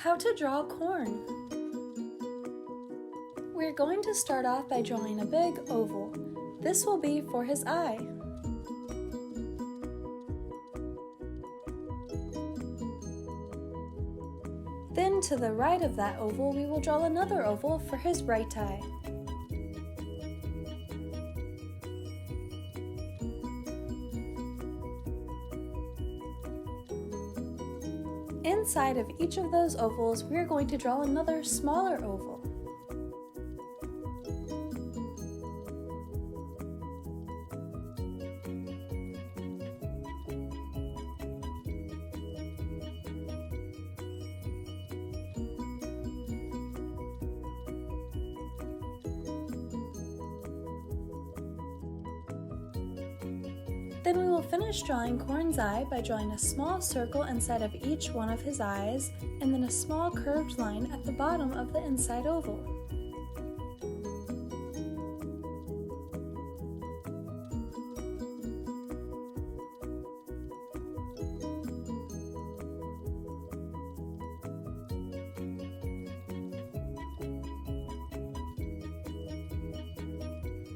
How to draw corn. We're going to start off by drawing a big oval. This will be for his eye. Then to the right of that oval, we will draw another oval for his right eye. Inside of each of those ovals, we are going to draw another smaller oval. Then we will finish drawing Corn's eye by drawing a small circle inside of each one of his eyes, and then a small curved line at the bottom of the inside oval.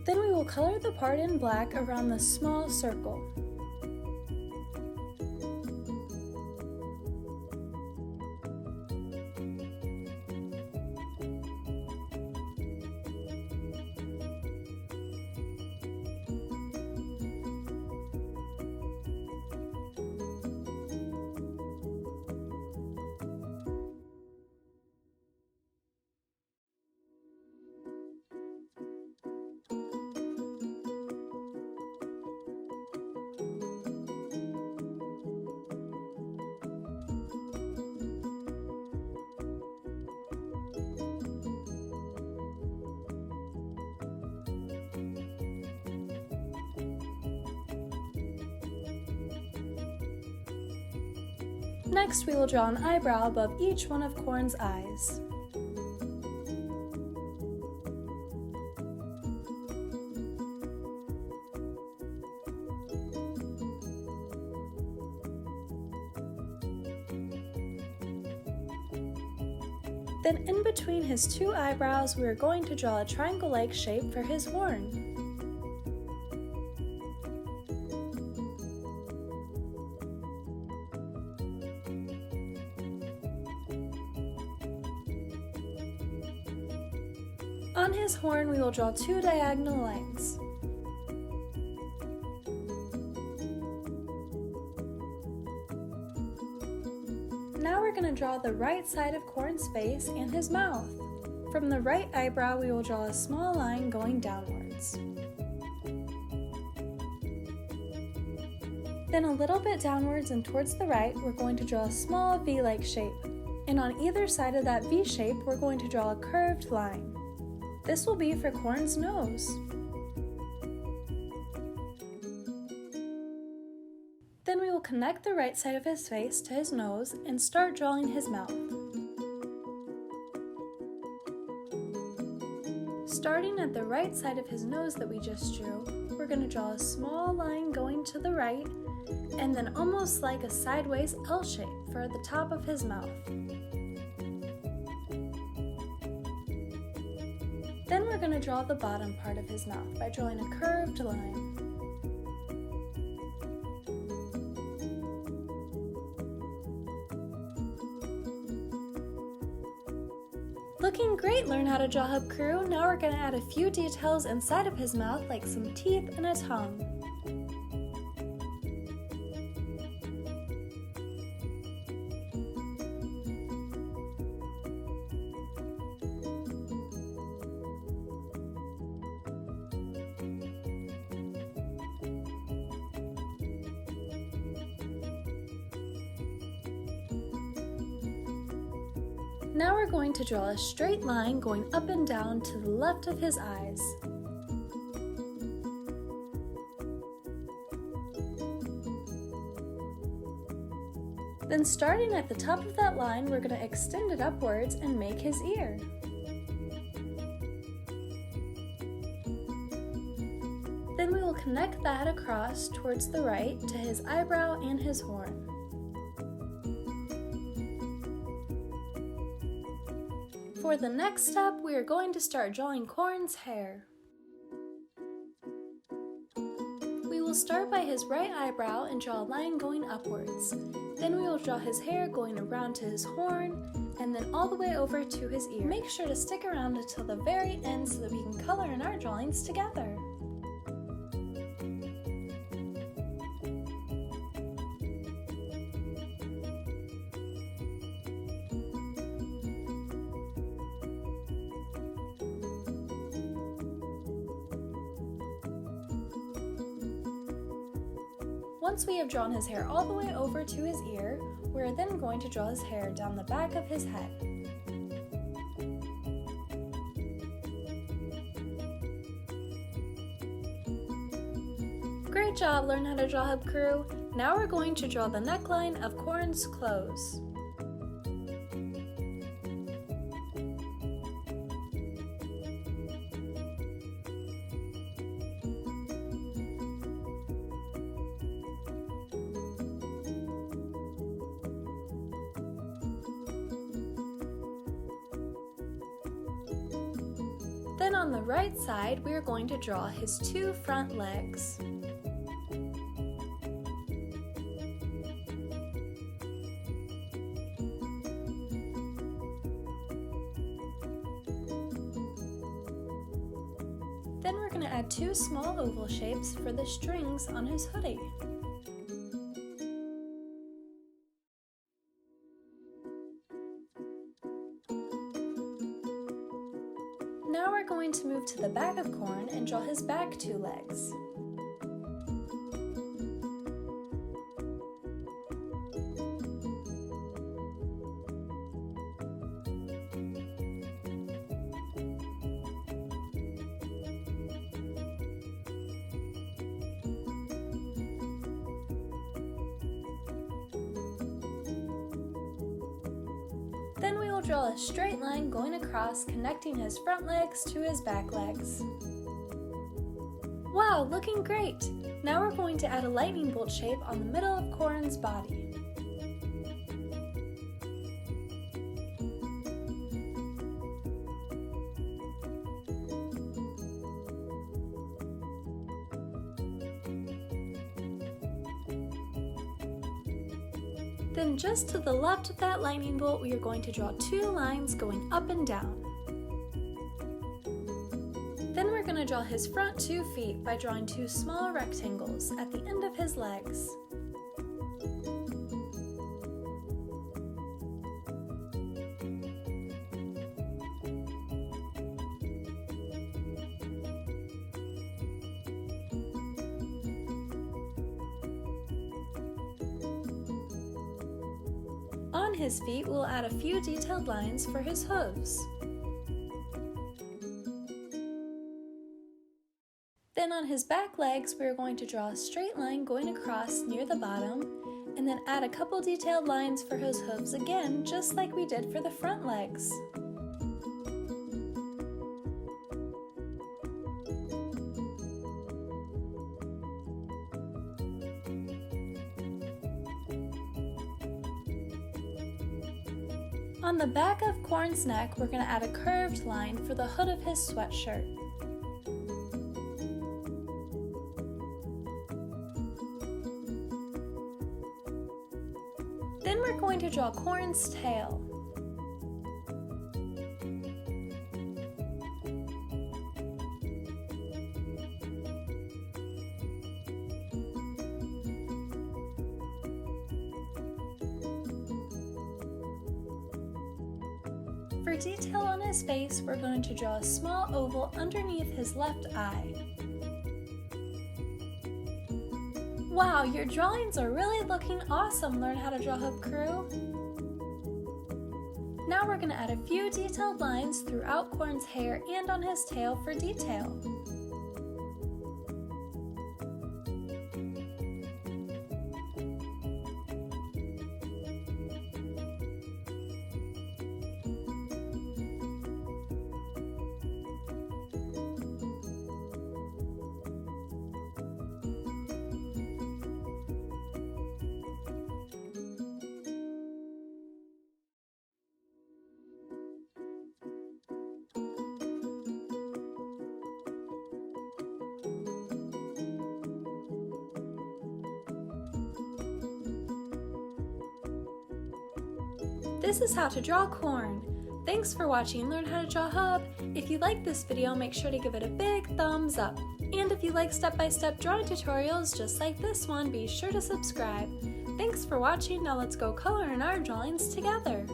Then we will color the part in black around the small circle. Next, we will draw an eyebrow above each one of Corn's eyes. Then in between his two eyebrows, we are going to draw a triangle-like shape for his horn. On his horn, we will draw two diagonal lines. Now we're going to draw the right side of Corn's face and his mouth. From the right eyebrow, we will draw a small line going downwards. Then a little bit downwards and towards the right, we're going to draw a small V-like shape. And on either side of that V shape, we're going to draw a curved line. This will be for Corn's nose. Then we will connect the right side of his face to his nose and start drawing his mouth. Starting at the right side of his nose that we just drew, we're going to draw a small line going to the right, and then almost like a sideways L shape for the top of his mouth. Then we're going to draw the bottom part of his mouth by drawing a curved line. Looking great, Learn How to Draw Hub crew! Now we're going to add a few details inside of his mouth like some teeth and a tongue. Now we're going to draw a straight line going up and down to the left of his eyes. Then starting at the top of that line, we're going to extend it upwards and make his ear. Then we will connect that across towards the right to his eyebrow and his horn. For the next step, we are going to start drawing Corin's hair. We will start by his right eyebrow and draw a line going upwards. Then we will draw his hair going around to his horn, and then all the way over to his ear. Make sure to stick around until the very end so that we can color in our drawings together. Once we have drawn his hair all the way over to his ear, we are then going to draw his hair down the back of his head. Great job, Learn How to Draw Hub crew! Now we're going to draw the neckline of Corin's clothes. Then on the right side, we are going to draw his two front legs. Then we're going to add two small oval shapes for the strings on his hoodie. Now we're going to move to the back of Corin and draw his back two legs. Then we will draw a straight line going across, connecting his front legs to his back legs. Wow, looking great! Now we're going to add a lightning bolt shape on the middle of Corin's body. Then just to the left of that lightning bolt, we are going to draw two lines going up and down. Then we're going to draw his front 2 feet by drawing two small rectangles at the end of his legs. On his feet, we'll add a few detailed lines for his hooves. Then on his back legs, we're going to draw a straight line going across near the bottom, and then add a couple detailed lines for his hooves again, just like we did for the front legs. On the back of Corin's neck, we're going to add a curved line for the hood of his sweatshirt. Then we're going to draw Corin's tail. For detail on his face, we're going to draw a small oval underneath his left eye. Wow, your drawings are really looking awesome, Learn How to Draw Hub crew! Now we're going to add a few detailed lines throughout Corin's hair and on his tail for detail. This is how to draw corn. Thanks for watching Learn How to Draw Hub. If you like this video, make sure to give it a big thumbs up. And if you like step-by-step drawing tutorials just like this one, be sure to subscribe. Thanks for watching. Now let's go color in our drawings together.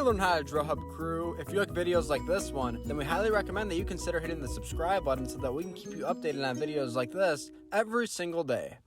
to learn how to Drill Hub crew. If you like videos like this one, then we highly recommend that you consider hitting the subscribe button so that we can keep you updated on videos like this every single day.